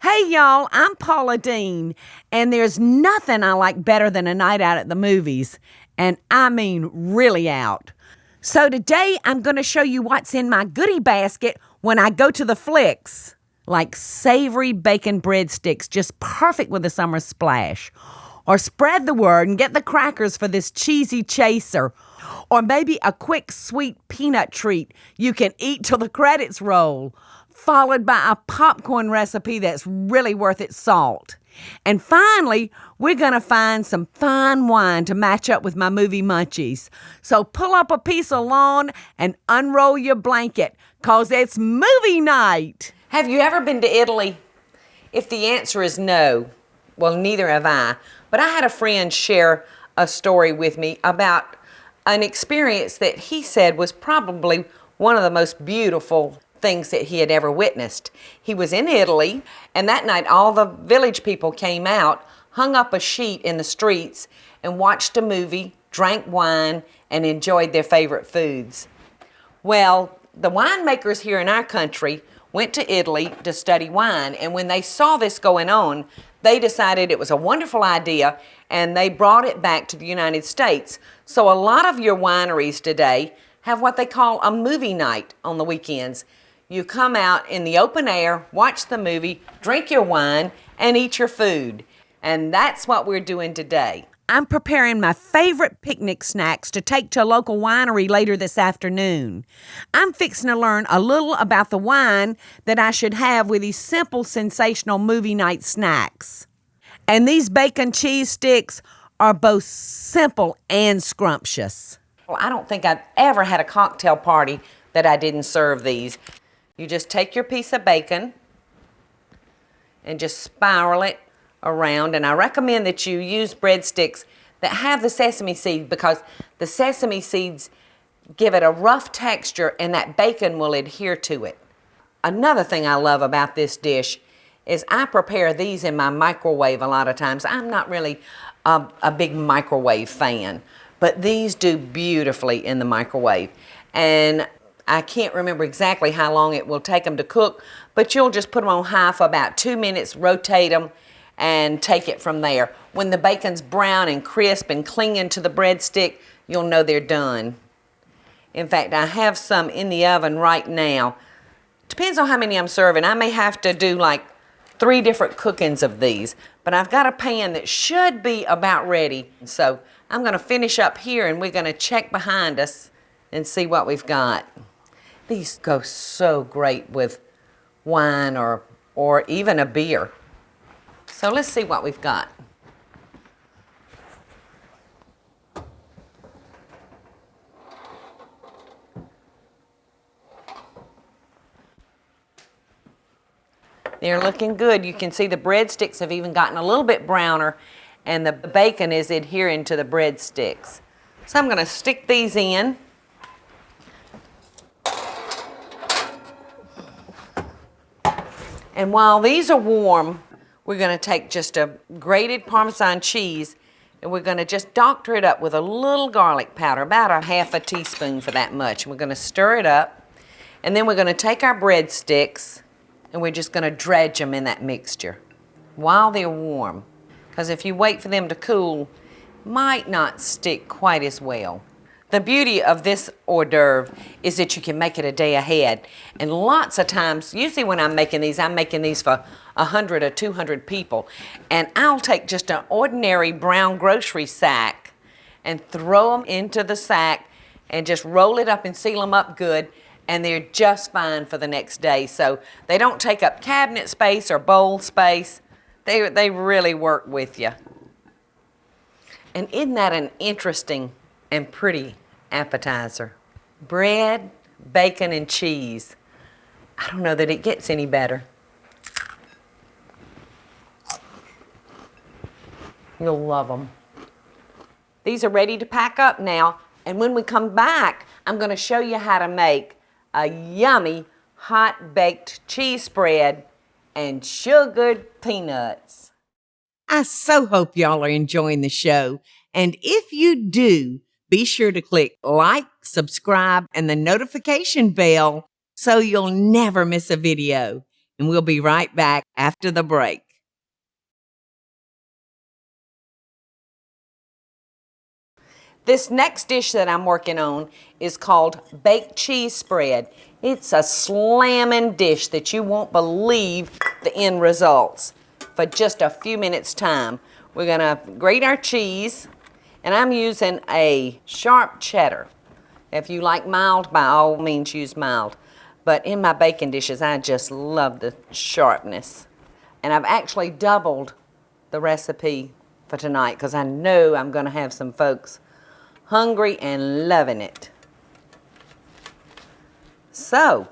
Hey y'all, I'm Paula Deen, and there's nothing I like better than a night out at the movies, and I mean really out. So today I'm going to show you what's in my goodie basket when I go to the flicks. Like savory bacon breadsticks, just perfect with a summer splash. Or spread the word and get the crackers for this cheesy chaser. Or maybe a quick sweet peanut treat you can eat till the credits roll, followed by a popcorn recipe that's really worth its salt. And finally, we're going to find some fine wine to match up with my movie munchies. So pull up a piece of lawn and unroll your blanket, 'cause it's movie night. Have you ever been to Italy? If the answer is no, well, neither have I. But I had a friend share a story with me about an experience that he said was probably one of the most beautiful things that he had ever witnessed. He was in Italy, and that night all the village people came out, hung up a sheet in the streets, and watched a movie, drank wine, and enjoyed their favorite foods. Well, the winemakers here in our country went to Italy to study wine, and when they saw this going on, they decided it was a wonderful idea, and they brought it back to the United States. So a lot of your wineries today have what they call a movie night on the weekends. You come out in the open air, watch the movie, drink your wine, and eat your food. And that's what we're doing today. I'm preparing my favorite picnic snacks to take to a local winery later this afternoon. I'm fixing to learn a little about the wine that I should have with these simple, sensational movie night snacks. And these bacon cheese sticks are both simple and scrumptious. Well, I don't think I've ever had a cocktail party that I didn't serve these. You just take your piece of bacon and just spiral it around, and I recommend that you use breadsticks that have the sesame seed, because the sesame seeds give it a rough texture and that bacon will adhere to it. Another thing I love about this dish is I prepare these in my microwave a lot of times. I'm not really a big microwave fan, but these do beautifully in the microwave. And I can't remember exactly how long it will take them to cook, but you'll just put them on high for about 2 minutes, rotate them, and take it from there. When the bacon's brown and crisp and clinging to the breadstick, you'll know they're done. In fact, I have some in the oven right now. Depends on how many I'm serving. I may have to do like 3 different cookings of these, but I've got a pan that should be about ready. So I'm gonna finish up here and we're gonna check behind us and see what we've got. These go so great with wine or even a beer. So let's see what we've got. They're looking good. You can see the breadsticks have even gotten a little bit browner, and the bacon is adhering to the breadsticks. So I'm going to stick these in. And while these are warm, we're going to take just a grated Parmesan cheese and we're going to just doctor it up with a little garlic powder, about a half a teaspoon for that much. And we're going to stir it up, and then we're going to take our breadsticks and we're just going to dredge them in that mixture while they're warm, because if you wait for them to cool, might not stick quite as well. The beauty of this hors d'oeuvre is that you can make it a day ahead. And lots of times, usually when I'm making these for 100 or 200 people. And I'll take just an ordinary brown grocery sack and throw them into the sack and just roll it up and seal them up good. And they're just fine for the next day. So they don't take up cabinet space or bowl space. They really work with you. And isn't that an interesting and pretty appetizer? Bread, bacon, and cheese. I don't know that it gets any better. You'll love them. These are ready to pack up now, and when we come back, I'm going to show you how to make a yummy hot baked cheese spread and sugared peanuts. I so hope y'all are enjoying the show. And if you do, be sure to click like, subscribe, and the notification bell so you'll never miss a video. and we'll be right back after the break. This next dish that I'm working on is called baked cheese spread. It's a slamming dish that you won't believe the end results. For just a few minutes time, we're gonna grate our cheese, and I'm using a sharp cheddar. If you like mild, by all means use mild. But in my bacon dishes, I just love the sharpness. And I've actually doubled the recipe for tonight because I know I'm gonna have some folks hungry and loving it. So,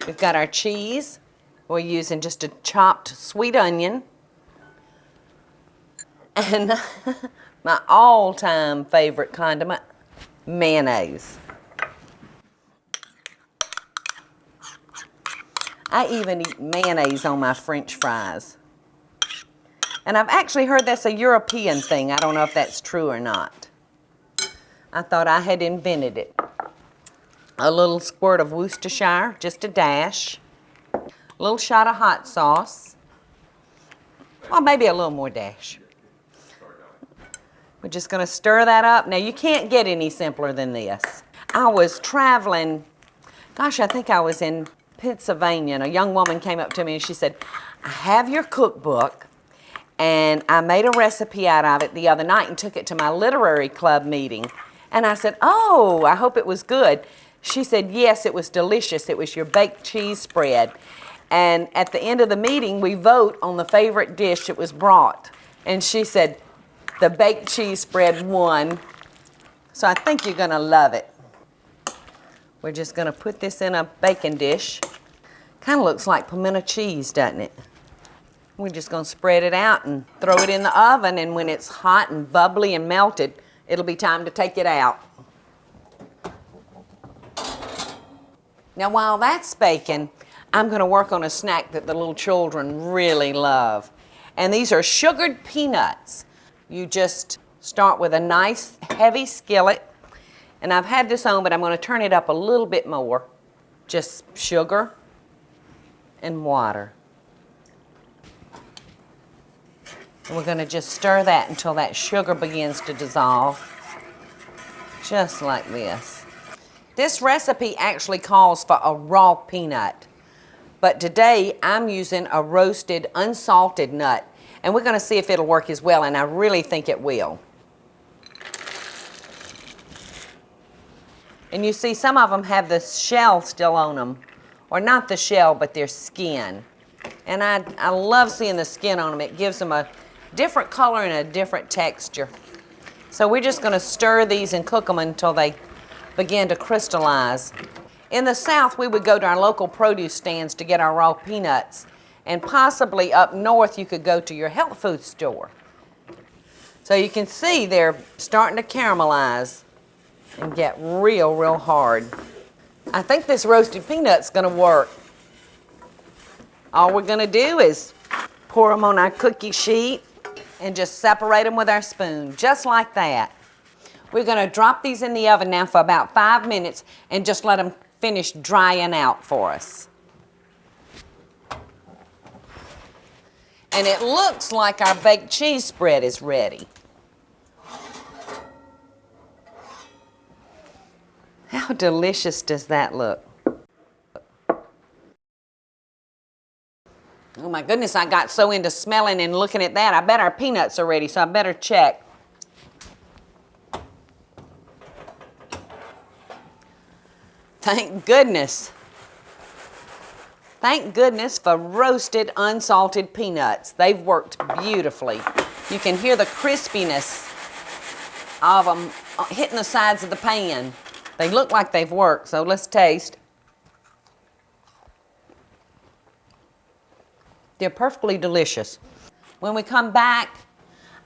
we've got our cheese. We're using just a chopped sweet onion. And my all-time favorite condiment, mayonnaise. I even eat mayonnaise on my French fries. And I've actually heard that's a European thing. I don't know if that's true or not. I thought I had invented it. A little squirt of Worcestershire, just a dash. A little shot of hot sauce. Well, maybe a little more dash. We're just gonna stir that up. Now, you can't get any simpler than this. I was traveling, gosh, I think I was in Pennsylvania, and a young woman came up to me and she said, I have your cookbook, and I made a recipe out of it the other night and took it to my literary club meeting. And I said, oh, I hope it was good. She said, yes, it was delicious. It was your baked cheese spread. And at the end of the meeting, we vote on the favorite dish that was brought. And she said, the baked cheese spread won. So I think you're gonna love it. We're just gonna put this in a baking dish. Kind of looks like pimento cheese, doesn't it? We're just gonna spread it out and throw it in the oven, and when it's hot and bubbly and melted, it'll be time to take it out. Now, while that's baking, I'm gonna work on a snack that the little children really love. And these are sugared peanuts. You just start with a nice heavy skillet, and I've had this on, but I'm gonna turn it up a little bit more. Just sugar and water. And we're gonna just stir that until that sugar begins to dissolve, just like this. This recipe actually calls for a raw peanut, but today I'm using a roasted, unsalted nut, and we're gonna see if it'll work as well, and I really think it will. And you see some of them have the shell still on them, or not the shell, but their skin. And I love seeing the skin on them. It gives them a different color and a different texture. So we're just gonna stir these and cook them until they begin to crystallize. In the South, we would go to our local produce stands to get our raw peanuts. And possibly up north, you could go to your health food store. So you can see they're starting to caramelize and get real, real hard. I think this roasted peanut's gonna work. All we're gonna do is pour them on our cookie sheet and just separate them with our spoon, just like that. We're gonna drop these in the oven now for about 5 minutes and just let them finish drying out for us. And it looks like our baked cheese spread is ready. How delicious does that look? Oh my goodness, I got so into smelling and looking at that. I bet our peanuts are ready, so I better check. Thank goodness. Thank goodness for roasted, unsalted peanuts. They've worked beautifully. You can hear the crispiness of them hitting the sides of the pan. They look like they've worked, so let's taste. They're perfectly delicious. When we come back,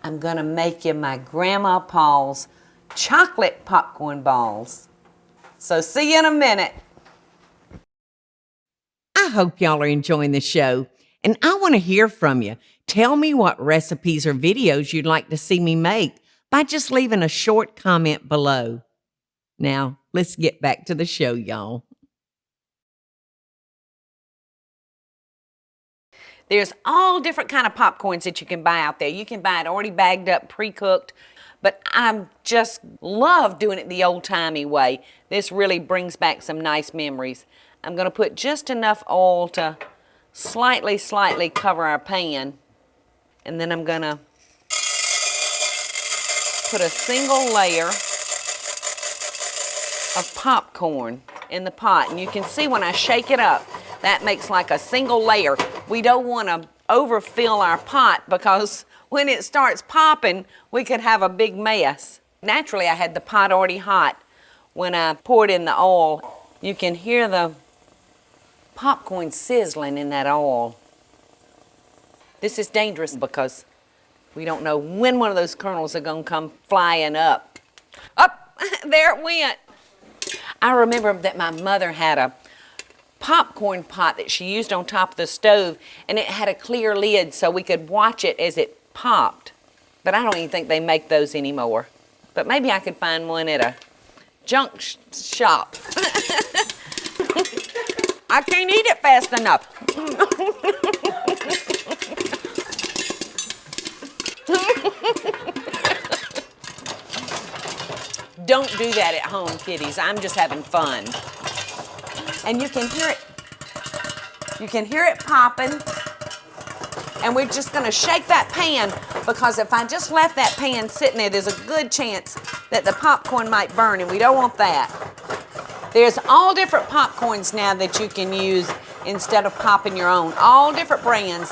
I'm gonna make you my Grandma Paul's chocolate popcorn balls. So see you in a minute. I hope y'all are enjoying the show, and I want to hear from you. Tell me what recipes or videos you'd like to see me make by just leaving a short comment below. Now, let's get back to the show, y'all. There's all different kind of popcorns that you can buy out there. You can buy it already bagged up, pre-cooked, but I just love doing it the old-timey way. This really brings back some nice memories. I'm going to put just enough oil to slightly cover our pan, and then I'm going to put a single layer of popcorn in the pot. And you can see when I shake it up, that makes like a single layer. We don't want to overfill our pot because when it starts popping, we could have a big mess. Naturally, I had the pot already hot when I poured in the oil. You can hear the popcorn sizzling in that oil. This is dangerous because we don't know when one of those kernels are going to come flying up. Up, there it went. I remember that my mother had a popcorn pot that she used on top of the stove, and it had a clear lid so we could watch it as it popped. But I don't even think they make those anymore. But maybe I could find one at a junk shop. I can't eat it fast enough. Don't do that at home, kiddies. I'm just having fun. And you can hear it. You can hear it popping. And we're just going to shake that pan because if I just left that pan sitting there, there's a good chance that the popcorn might burn, and we don't want that. There's all different popcorns now that you can use instead of popping your own. All different brands,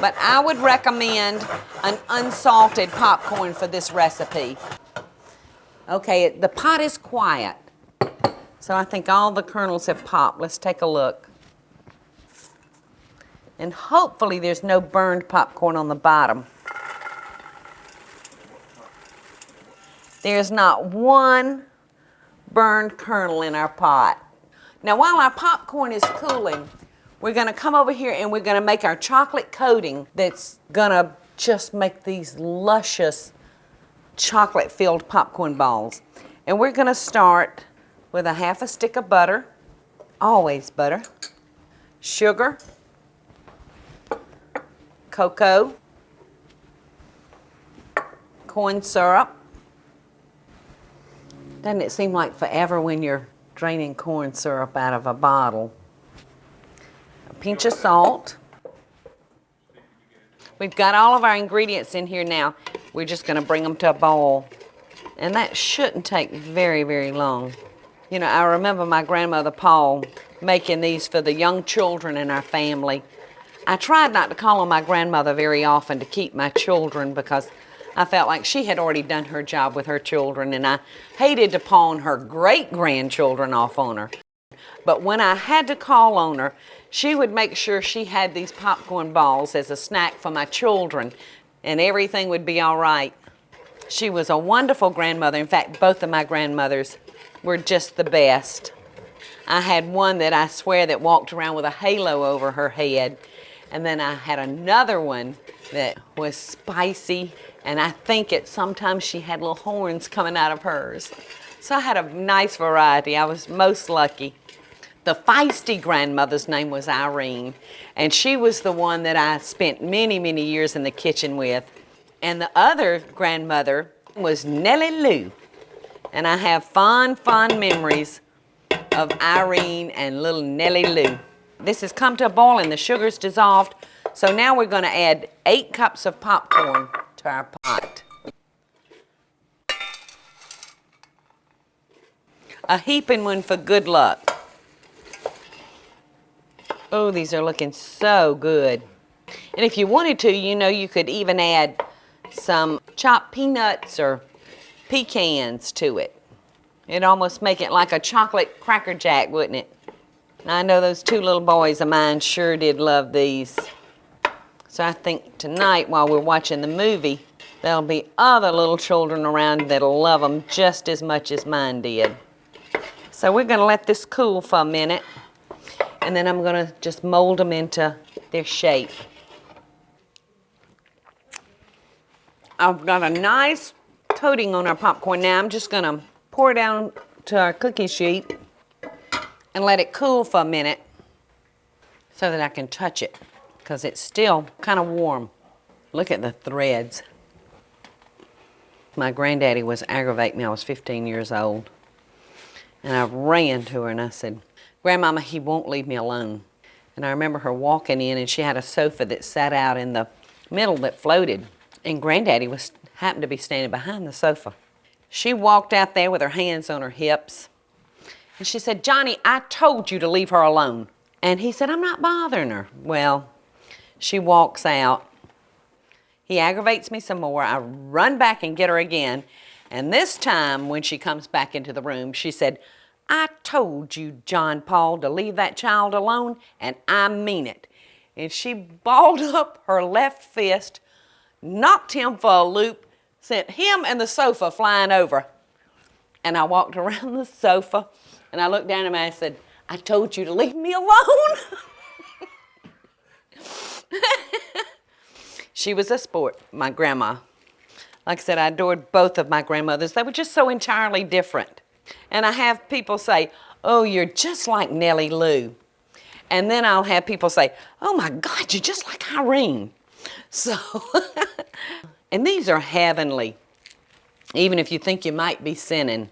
but I would recommend an unsalted popcorn for this recipe. Okay, the pot is quiet, so I think all the kernels have popped. Let's take a look. And hopefully there's no burned popcorn on the bottom. There's not one burned kernel in our pot. Now while our popcorn is cooling, we're going to come over here and we're going to make our chocolate coating that's going to just make these luscious chocolate-filled popcorn balls. And we're going to start with a half a stick of butter, always butter, sugar, cocoa, corn syrup. Doesn't it seem like forever when you're draining corn syrup out of a bottle? A pinch of salt. We've got all of our ingredients in here now. We're just going to bring them to a boil. And that shouldn't take very, very long. You know, I remember my grandmother Paula making these for the young children in our family. I tried not to call on my grandmother very often to keep my children because I felt like she had already done her job with her children, and I hated to pawn her great-grandchildren off on her. But when I had to call on her, she would make sure she had these popcorn balls as a snack for my children, and everything would be all right. She was a wonderful grandmother. In fact, both of my grandmothers were just the best. I had one that I swear that walked around with a halo over her head, and then I had another one that was spicy, and I think sometimes she had little horns coming out of hers. So I had a nice variety. I was most lucky. The feisty grandmother's name was Irene, and she was the one that I spent many, many years in the kitchen with. And the other grandmother was Nellie Lou, and I have fond memories of Irene and little Nellie Lou. This has come to a boil and the sugar's dissolved, so now we're going to add 8 cups of popcorn to our pot. A heaping one for good luck. Oh, these are looking so good. And if you wanted to, you know, you could even add some chopped peanuts or pecans to it. It'd almost make it like a chocolate Cracker Jack, wouldn't it? I know those 2 little boys of mine sure did love these. So I think tonight while we're watching the movie, there'll be other little children around that'll love them just as much as mine did. So we're going to let this cool for a minute, and then I'm going to just mold them into their shape. I've got a nice coating on our popcorn now. I'm just going to pour it down to our cookie sheet and let it cool for a minute so that I can touch it. because it's still kind of warm. Look at the threads. My granddaddy was aggravating me. I was 15 years old. And I ran to her and I said, "Grandmama, he won't leave me alone." And I remember her walking in and she had a sofa that sat out in the middle that floated. And Granddaddy happened to be standing behind the sofa. She walked out there with her hands on her hips. And she said, "Johnny, I told you to leave her alone." And he said, "I'm not bothering her." Well, she walks out. He aggravates me some more. I run back and get her again. And this time, when she comes back into the room, she said, "I told you, John Paul, to leave that child alone, and I mean it." And she balled up her left fist, knocked him for a loop, sent him and the sofa flying over. And I walked around the sofa, and I looked down at him and I said, "I told you to leave me alone." She was a sport, my grandma. Like I said, I adored both of my grandmothers. They were just so entirely different. And I have people say, "Oh, you're just like Nellie Lou." And then I'll have people say, "Oh my God, you're just like Irene." So, and these are heavenly, even if you think you might be sinning.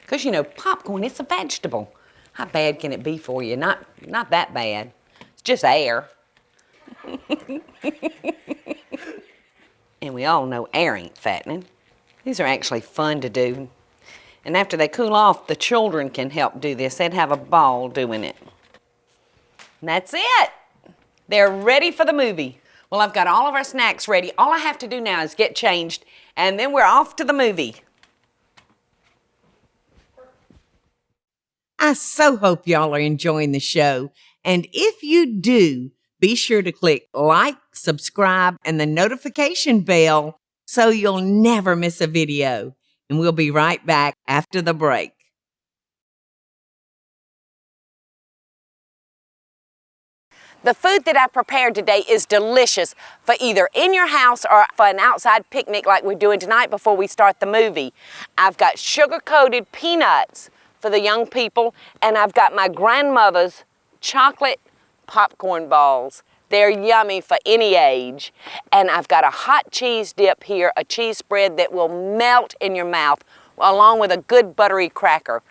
Because, you know, popcorn, it's a vegetable. How bad can it be for you? Not that bad. It's just air. And we all know air ain't fattening. These are actually fun to do. And after they cool off, the children can help do this. They'd have a ball doing it. And that's it. They're ready for the movie. Well, I've got all of our snacks ready. All I have to do now is get changed, and then we're off to the movie. I so hope y'all are enjoying the show. And if you do, be sure to click like, subscribe, and the notification bell so you'll never miss a video. And we'll be right back after the break. The food that I prepared today is delicious for either in your house or for an outside picnic like we're doing tonight before we start the movie. I've got sugar-coated peanuts for the young people, and I've got my grandmother's chocolate popcorn balls. They're yummy for any age. And I've got a hot cheese dip here, a cheese spread that will melt in your mouth, along with a good buttery cracker.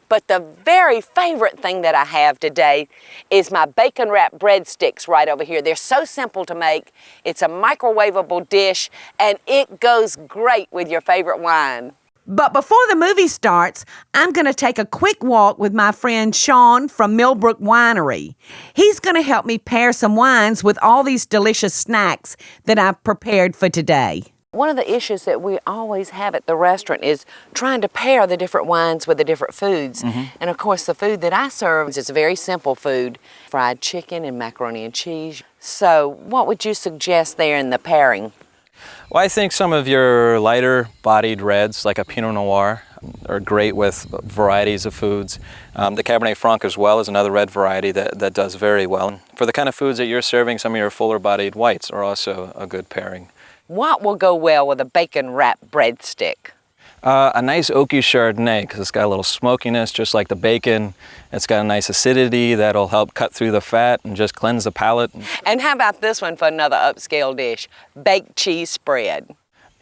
But the very favorite thing that I have today is my bacon wrapped breadsticks right over here. They're so simple to make. It's a microwavable dish, and it goes great with your favorite wine. But before the movie starts, I'm going to take a quick walk with my friend Sean from Millbrook Winery. He's going to help me pair some wines with all these delicious snacks that I've prepared for today. One of the issues that we always have at the restaurant is trying to pair the different wines with the different foods. And of course, the food that I serve is a very simple food, fried chicken and macaroni and cheese. So what would you suggest there in the pairing? Well, I think some of your lighter-bodied reds, like a Pinot Noir, are great with varieties of foods. The Cabernet Franc as well is another red variety that does very well. For the kind of foods that you're serving, some of your fuller-bodied whites are also a good pairing. What will go well with a bacon-wrapped breadstick? A nice oaky Chardonnay, because it's got a little smokiness, just like the bacon. It's got a nice acidity that'll help cut through the fat and just cleanse the palate. And how about this one for another upscale dish? Baked cheese spread.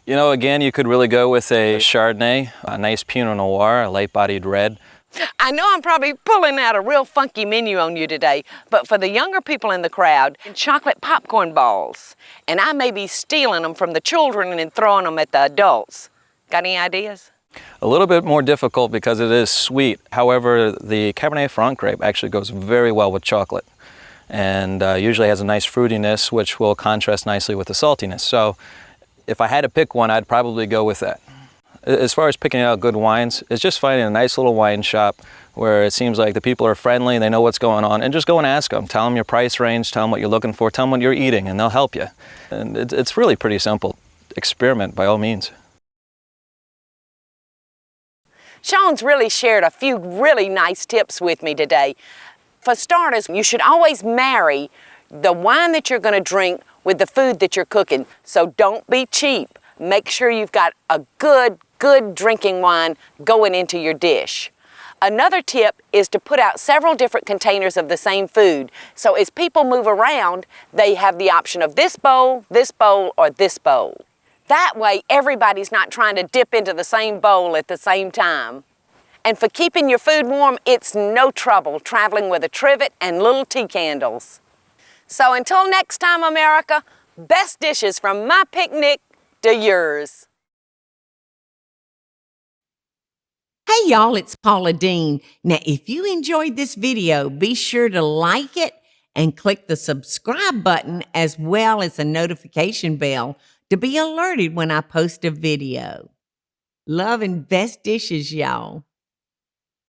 You know, again, you could really go with a Chardonnay, a nice Pinot Noir, a light-bodied red. I know I'm probably pulling out a real funky menu on you today, but for the younger people in the crowd, chocolate popcorn balls. And I may be stealing them from the children and throwing them at the adults. Got any ideas? A little bit more difficult because it is sweet. However, the Cabernet Franc grape actually goes very well with chocolate and usually has a nice fruitiness which will contrast nicely with the saltiness. So if I had to pick one, I'd probably go with that. As far as picking out good wines, it's just finding a nice little wine shop where it seems like the people are friendly, they know what's going on, and just go and ask them. Tell them your price range, tell them what you're looking for, tell them what you're eating, and they'll help you. And it's really pretty simple. Experiment by all means. Sean's really shared a few really nice tips with me today. For starters, you should always marry the wine that you're going to drink with the food that you're cooking. So don't be cheap. Make sure you've got a good drinking wine going into your dish. Another tip is to put out several different containers of the same food. So as people move around, they have the option of this bowl, or this bowl. That way, everybody's not trying to dip into the same bowl at the same time. And for keeping your food warm, it's no trouble traveling with a trivet and little tea candles. So until next time, America, best dishes from my picnic to yours. Hey y'all, it's Paula Deen. Now, if you enjoyed this video, be sure to like it and click the subscribe button as well as the notification bell to be alerted when I post a video. Love and best dishes, y'all.